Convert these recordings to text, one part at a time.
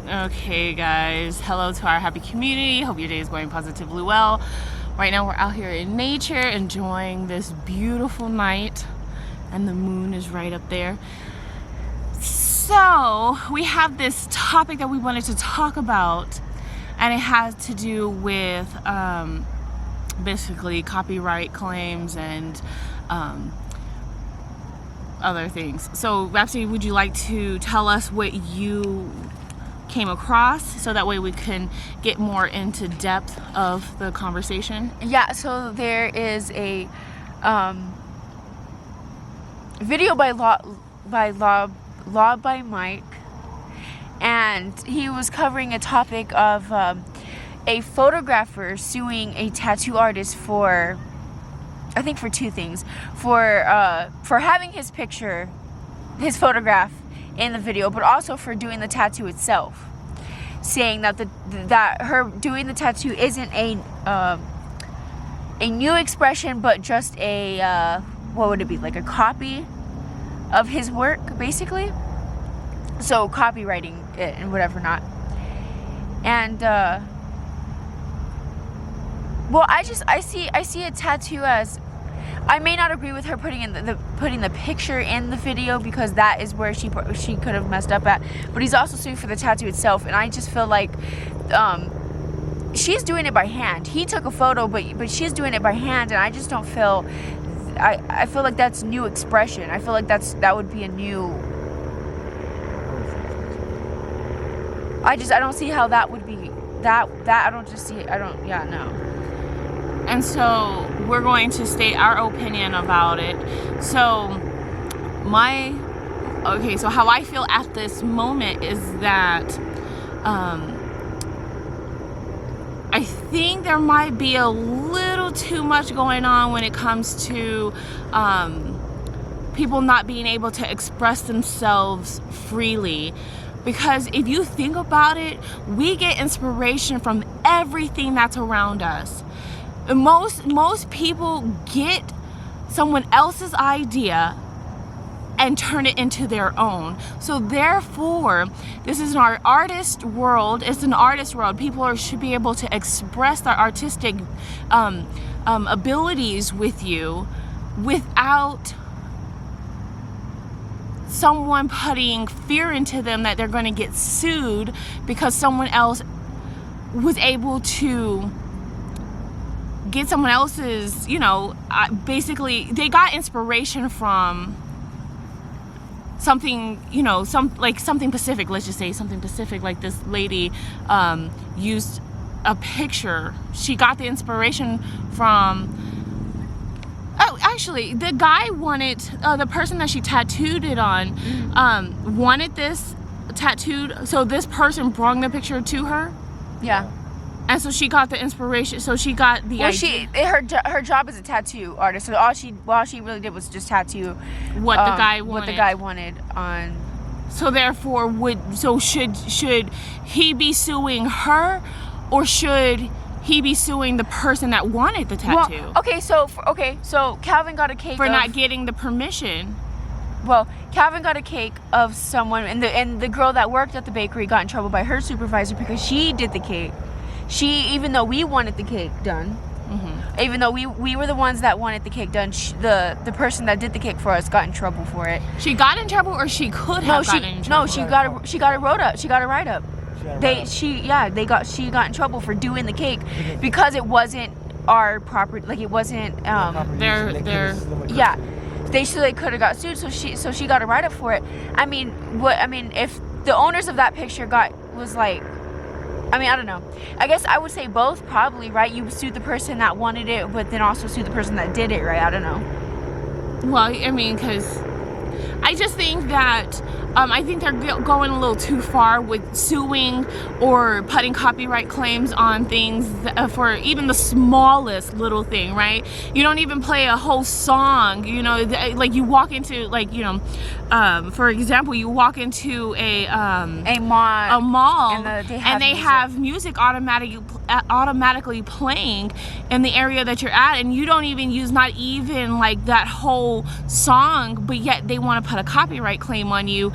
Okay guys, hello to our happy community. Hope your day is going positively well. Right now we're out here in nature enjoying this beautiful night and the moon is right up there. So we have this topic that we wanted to talk about, and it has to do with basically copyright claims and other things. So Rhapsody, would you like to tell us what you came across so that way we can get more into depth of the conversation? Yeah, so there is a video by Law by Mike, and he was covering a topic of a photographer suing a tattoo artist for, I think, for two things: for having his photograph in the video, but also for doing the tattoo itself, saying that that her doing the tattoo isn't a new expression, but just a what would it be, like a copy of his work, basically. So copywriting it and whatever not. And well, I see a tattoo as, I may not agree with her putting the picture in the video, because that is where she could have messed up at. But he's also suing for the tattoo itself, and I just feel like she's doing it by hand. He took a photo, but she's doing it by hand, and I just don't feel. I feel like that's new expression. I feel like that would be a new. I don't see how that would be that I don't just see. No. And so we're going to state our opinion about it. So how I feel at this moment is that I think there might be a little too much going on when it comes to people not being able to express themselves freely. Because if you think about it, we get inspiration from everything that's around us. Most people get someone else's idea and turn it into their own. So therefore, this is an artist world. It's an artist world. People should be able to express their artistic abilities with you without someone putting fear into them that they're going to get sued because someone else was able to get someone else's, basically they got inspiration from something, something specific. Let's just say something specific, like this lady used a picture. She got the inspiration from, actually the guy wanted, the person that she tattooed it on wanted this tattooed, so this person brought the picture to her. Yeah. And so she got the inspiration. So she got the idea. Her job is a tattoo artist. So all she really did was just tattoo what the guy wanted on. So therefore, should he be suing her, or should he be suing the person that wanted the tattoo? Well, so Calvin got a cake for not getting the permission. Well, Calvin got a cake of someone, and the girl that worked at the bakery got in trouble by her supervisor because she did the cake. Even though we wanted the cake done, even though we were the ones that wanted the cake done, the person that did the cake for us got in trouble for it. She got in trouble, or she could have gotten in trouble? No, she got a write-up. She got a write-up. She got in trouble for doing the cake because it wasn't our property, like it wasn't their yeah. They could have got sued, so she got a write-up for it. If the owners of that picture was like, I don't know. I guess I would say both, probably, right? You sued the person that wanted it, but then also sued the person that did it, right? I don't know. Well, because I just think that I think they're going a little too far with suing or putting copyright claims on things for even the smallest little thing, right? You don't even play a whole song, like you walk into, for example, you walk into a mall and they have music automatically playing in the area that you're at, and you don't even use not even like that whole song, but yet they want to put a copyright claim on you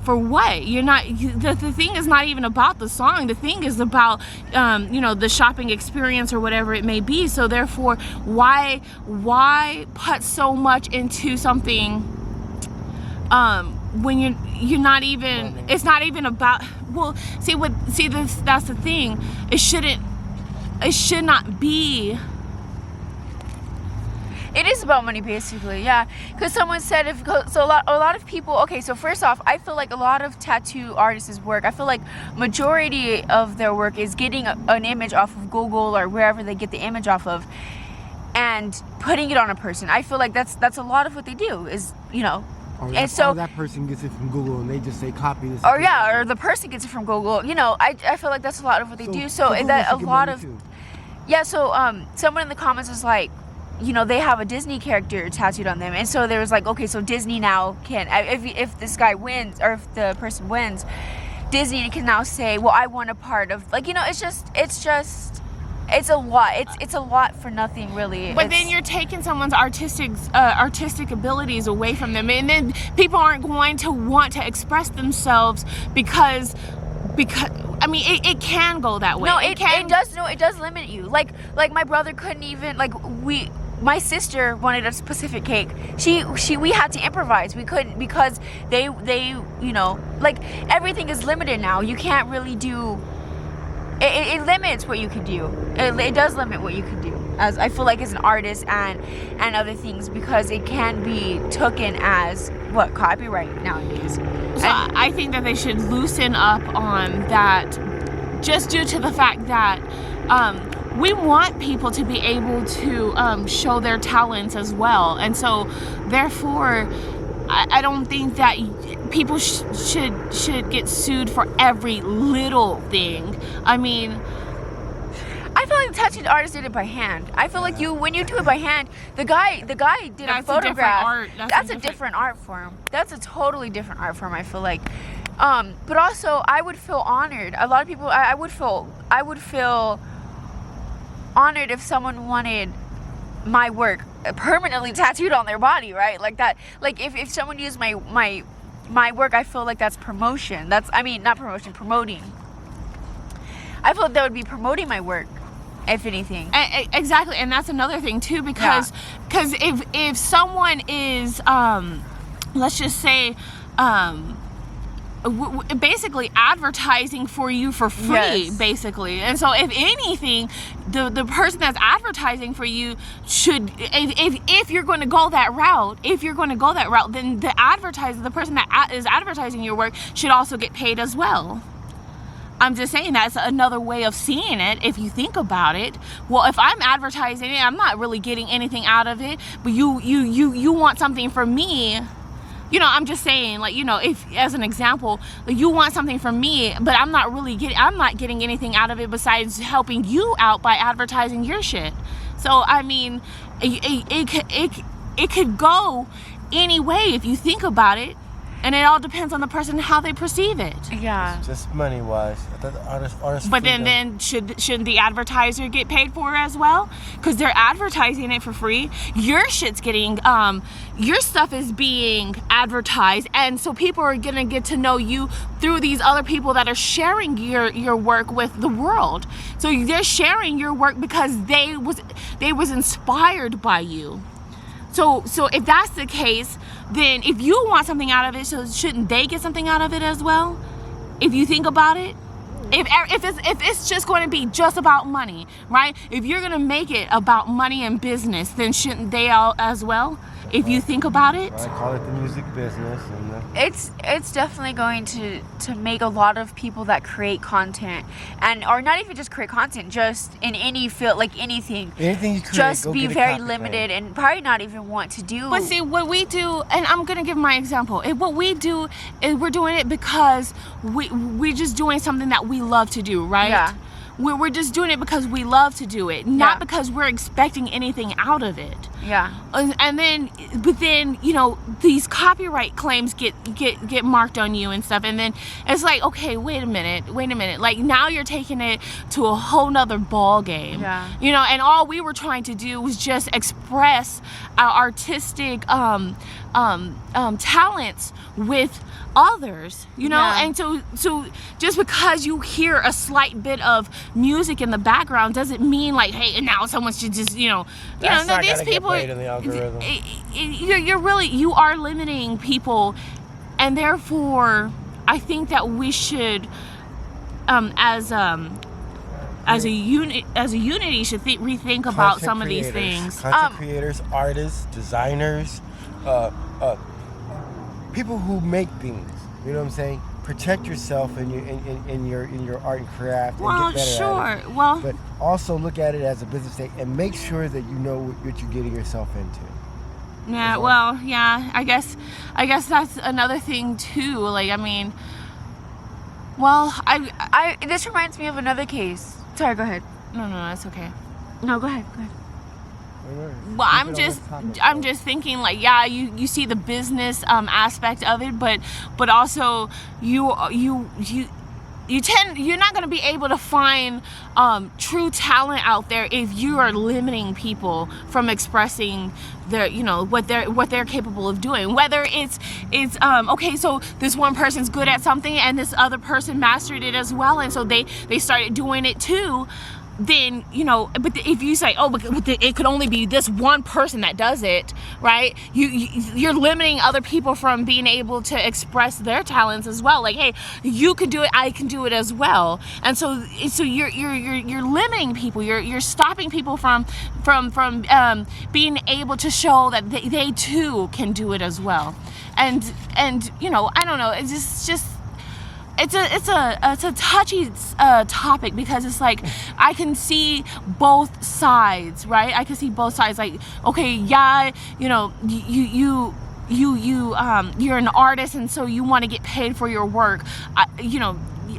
for what? You're not, the thing is not even about the song. The thing is about, the shopping experience or whatever it may be. So therefore, why put so much into something when you're not even, it's not even about, that's the thing. It should not be. It is about money, basically, yeah. Because someone said, a lot of people, okay, so first off, I feel like a lot of tattoo artists' work, I feel like majority of their work is getting an image off of Google or wherever they get the image off of and putting it on a person. I feel like that's a lot of what they do is, and so that person gets it from Google and they just say copy this. Or the person gets it from Google. I feel like that's a lot of what they do. So that a lot of, yeah. So someone in the comments was like, they have a Disney character tattooed on them, and so there was like, okay, so Disney now can, if this guy wins or if the person wins, Disney can now say, well, I want a part of, it's a lot. It's a lot for nothing, really. But then you're taking someone's artistic abilities away from them, and then people aren't going to want to express themselves because I mean, it can go that way. No, it does. No, it does limit you. Like my brother couldn't even, my sister wanted a specific cake. We had to improvise. We couldn't because they everything is limited now. You can't really do. It limits what you could do. It does limit what you could do. As I feel like as an artist and other things, because it can be taken as copyright nowadays. So I think that they should loosen up on that, just due to the fact that we want people to be able to show their talents as well, and so therefore I don't think that people should get sued for every little thing. I mean, I feel like the tattooed artist did it by hand. I feel like when you do it by hand, the guy did a photograph. That's a different art form. That's a totally different art form, I feel like. But also I would feel honored. A lot of people, I would feel honored if someone wanted my work permanently tattooed on their body, right? Like that. Like if someone used my work, I feel like that's promotion. Not promotion, promoting. I feel like that would be promoting my work, if anything. Exactly, and that's another thing too, because if someone is, let's just say, basically advertising for you for free, basically. And so if anything, the person that's advertising for you should, if you're going to go that route, then the person that is advertising your work should also get paid as well. I'm just saying that's another way of seeing it if you think about it. Well, if I'm advertising it, I'm not really getting anything out of it, but you want something from me. I'm just saying, if, as an example, you want something from me, but I'm not getting anything out of it besides helping you out by advertising your shit. So, I mean, it could go any way if you think about it. And it all depends on the person and how they perceive it. Yeah. Just money-wise. Artist but then shouldn't the advertiser get paid for it as well? Because they're advertising it for free. Your shit's getting, your stuff is being advertised, and so people are gonna get to know you through these other people that are sharing your work with the world. So they're sharing your work because they was inspired by you. So if that's the case, then if you want something out of it, so shouldn't they get something out of it as well? If you think about it, if it's just going to be just about money, right? If you're going to make it about money and business, then shouldn't they all as well? If you think about it, I call it the music business. It's definitely going to make a lot of people that create content, or not even just create content, just in any field, like anything you create, just be very limited and probably not even want to do. But see, what we do, and I'm gonna give my example. What we do is we're doing it because we're just doing something that we love to do, right? Yeah. We're just doing it because we love to do it, not because we're expecting anything out of it. Yeah. And then, but then, you know, these copyright claims get marked on you and stuff. And then it's like, okay, wait a minute. Like, now you're taking it to a whole nother ball game. Yeah. You know, and all we were trying to do was just express our artistic talents with others, you know. Yeah. And so just because you hear a slight bit of music in the background doesn't mean like, hey, and now someone should just, no, these people, in the algorithm. you are limiting people, and therefore I think that we should as a unity should rethink about some of these things. Content creators, artists, designers, people who make things. You know what I'm saying? Protect yourself in your art and craft. Well, and get better sure. at it. Well, but also look at it as a business thing and make sure that you know what you're getting yourself into. yeah. Well, yeah. I guess that's another thing too. Like, I mean, well, I this reminds me of another case. Sorry, go ahead. No, that's okay. No, go ahead. Well, I'm just thinking, like, yeah, you see the business aspect of it, but also you're not going to be able to find true talent out there if you are limiting people from expressing their, what they're capable of doing. Whether it's okay, so this one person's good at something and this other person mastered it as well, and so they started doing it too. Then, but if you say, but it could only be this one person that does it, right? You're limiting other people from being able to express their talents as well. Like, hey, you can do it, I can do it as well. And so you're limiting people. You're stopping people from being able to show that they too can do it as well. And I don't know. It's just. It's a touchy topic, because it's like I can see both sides, right? I can see both sides. Like, okay, yeah, you're an artist, and so you want to get paid for your work.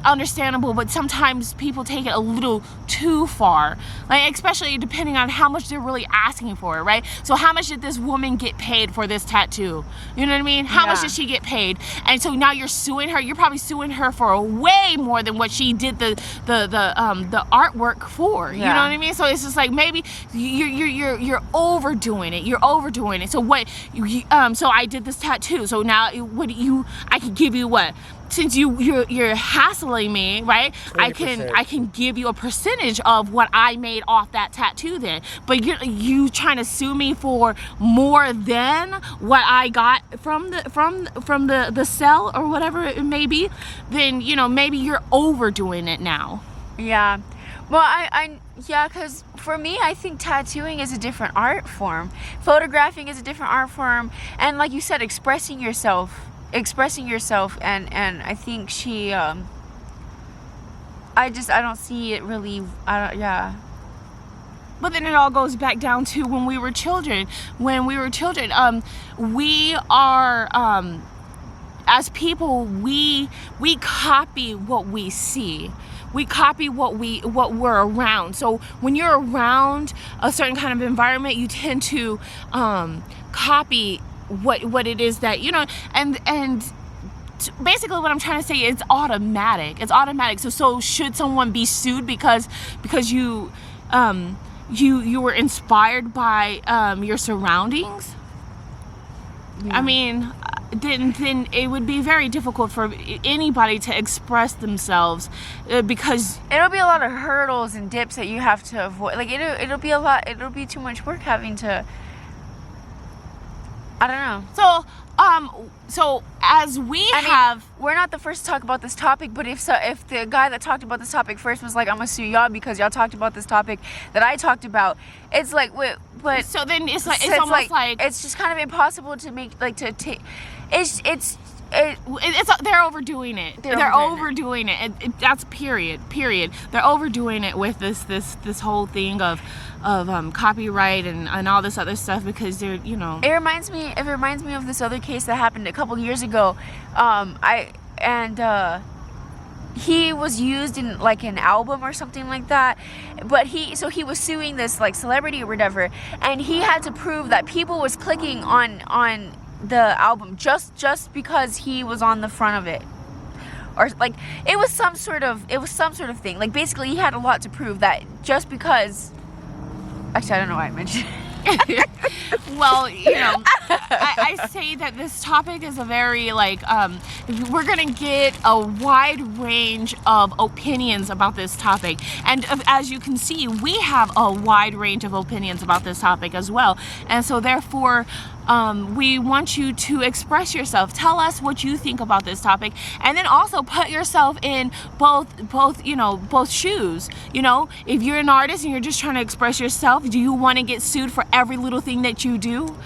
Understandable, but sometimes people take it a little too far, like, especially depending on how much they're really asking for it, right? So how much did this woman get paid for this tattoo? You know what I mean? How much did she get paid? And so now you're suing her. You're probably suing her for way more than what she did the artwork for. You know what I mean? So it's just like, maybe you're overdoing it. You're overdoing it. So what? So I did this tattoo. So now I can give you what? Since you're hassling me, right? 20%. I can give you a percentage of what I made off that tattoo then. But you trying to sue me for more than what I got from the sell or whatever it may be, then maybe you're overdoing it now. Yeah. Well, because for me, I think tattooing is a different art form. Photographing is a different art form, and like you said, expressing yourself, and I think she I don't see it really. But then it all goes back down to when we were children. We are as people, we copy what we see. We copy what we're around. So when you're around a certain kind of environment, you tend to copy what it is that and basically what I'm trying to say is it's automatic. So should someone be sued because you were inspired by your surroundings? Yeah. I mean, then it would be very difficult for anybody to express themselves, because it'll be a lot of hurdles and dips that you have to avoid. Like, it'll be a lot. It'll be too much work having to. I don't know. So as we're not the first to talk about this topic, but if the guy that talked about this topic first was like, I'm gonna sue y'all because y'all talked about this topic that I talked about, it's like, wait, but so then it's almost like it's just kind of impossible to make, like, to take. They're overdoing it. They're overdoing it. That's period. They're overdoing it with this whole thing of copyright and all this other stuff, because they're It reminds me he was used in like an album or something like that, but he was suing this like celebrity or whatever, and he had to prove that people was clicking on the album just because he was on the front of it, or like it was some sort of thing. Like basically he had a lot to prove that just because. Actually, I don't know why I mentioned it. Well, you know, I say that this topic is a very, like, we're going to get a wide range of opinions about this topic. And as you can see, we have a wide range of opinions about this topic as well. And so therefore, we want you to express yourself. Tell us what you think about this topic, and then also put yourself in both shoes. You know, if you're an artist and you're just trying to express yourself, do you want to get sued for every little thing that you do?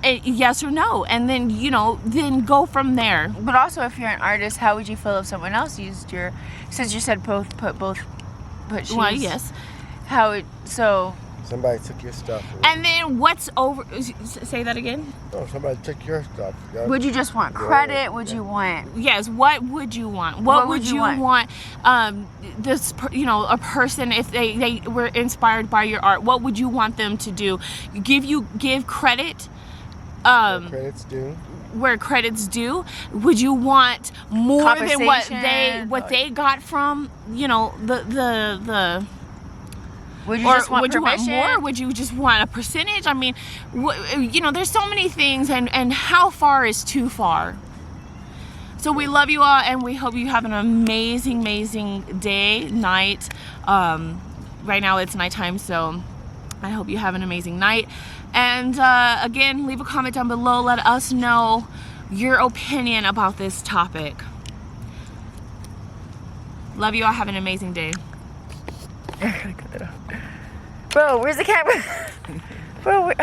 Yes or no? And then, you know, then go from there. But also, if you're an artist, how would you feel if someone else used your, since you said put shoes? Well, yes. Somebody took your stuff. And then what's over? Say that again. Oh, somebody took your stuff. Would you just want credit? Would you want? Yes. What would you want? What would you want? This, you know, a person, if they were inspired by your art, what would you want them to do? Give credit. Credits due. Where credits due. Would you want more than what they got from, you know, the Would you just want would permission? you want more? Would you just want a percentage? I mean, you know, there's so many things, and how far is too far? So we love you all, and we hope you have an amazing, amazing day, night. Right now it's nighttime, so I hope you have an amazing night. And again, leave a comment down below. Let us know your opinion about this topic. Love you all. Have an amazing day. Bro, where's the camera? Bro,